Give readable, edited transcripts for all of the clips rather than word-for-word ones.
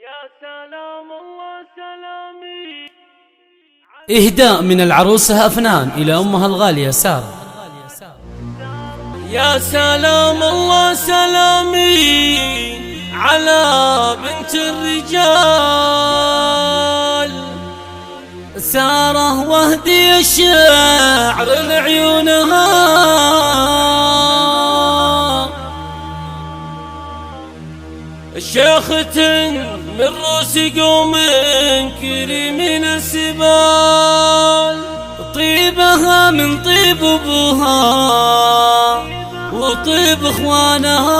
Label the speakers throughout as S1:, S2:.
S1: يا سلام الله سلامي.
S2: إهداء من العروسة أفنان إلى أمها الغالية سارة.
S1: يا سلام الله سلامي على بنت الرجال سارة وهدي الشعر لعيونها شيخة من رؤوس قوم كريمين السبال طيبها من طيب ابوها وطيب اخوانها.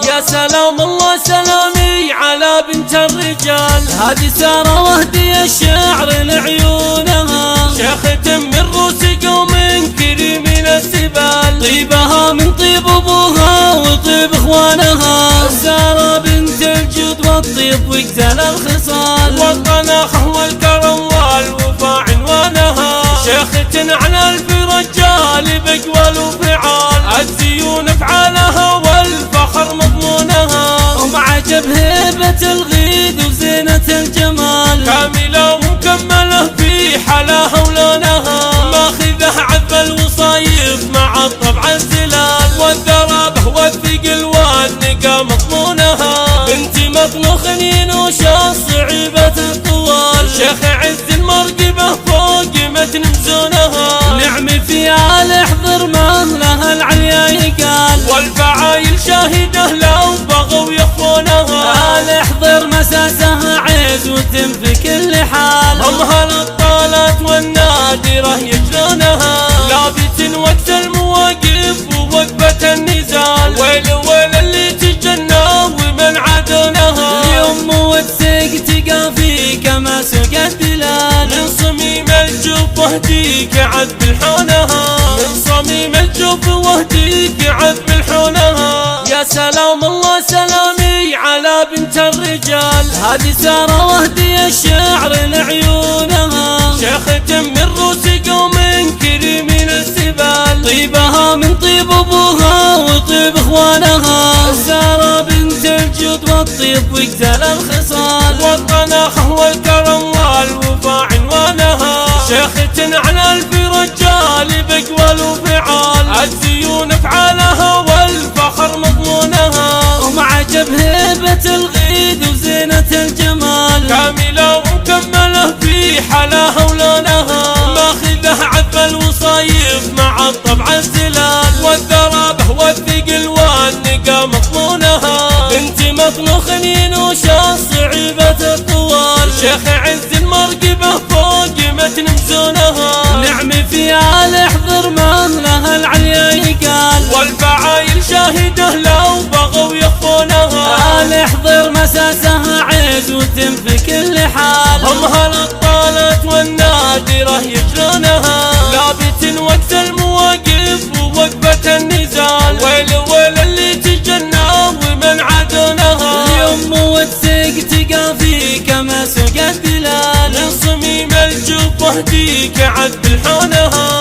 S1: يا سلام الله سلامي على بنت الرجال هذه سارة وهدي الشعر لعيونها شيخة من رؤوس قوم كريمين السبال طيبها من طيب ابوها وطيب اخوانها. سارة بنت الجود والطيب واجزل الخصال والطناخ والكرم والوفاء عنوانها شيخة على الف رجال بقوال وفعال الزيون افعالها والفخر مضمونها ومعجب هيبة الغيد وزينة الجمال كاملة ومكملة في حلاها ولونها ماخذة عذب الوصايف مع الطبع الزلال والذرابة والثقل والنقا مضمونها بنت مطنوخ نينوش الصعيبة الطوال شيخ عز المرقبة فوق متن مزونها نعم في آل احضر مهلها العليا يقال والفعايل شاهدة لو بغوا يخفونها آل احضر مساسها عز وتم في كل حال امها الطالات والنادرة يجلونها لابت وقت المواقف ووقفة النزال ويل ويل اللي تجنى ومن عدونها اليوم وتسيق تقافي كما سوق الدلال من صميم الجوف وهديك عذب الحونها من صميم الجوف وهديك عذب الحونها. يا سلام الله سلامي على بنت الرجال هذه سارة وهدي الشعر لعيونها شيخة من رؤوس قوم كريمين السبال طيبها من طيب ابوها وطيب اخوانها. سارة بنت الجود والطيب واجزل الخصال والطناخ والكرم والوفاء عنوانها شيخة على الف رجال بقوال وفعال الزيون افعالها والفخر مضمونها ومعجب هيبة الغيد وزينة الجمال كاملة ومكملة في حلاها ولونها ماخذة عذب الوصايف مع الطبع الزلال والذرابة والثقل والنقا مضمونها بنت مطنوخ نينوش الصعيبة الطوال شيخ عز المرقبة فوق متن مزونها نعم في آل احضر مهلها العليا يقال والفعايل شاهدة لو بغوا يخفونها آل احضر مساسها عز وتم في كل حال امها الطالات والنادرة يجلونها لابت وقت المواقف ووقفة النزال ويل ويل اللي تجنى ومن عدونها اليوم وتسيق تقافي كما سوق الدلال من صميم الجوف وهديك عذب الحونها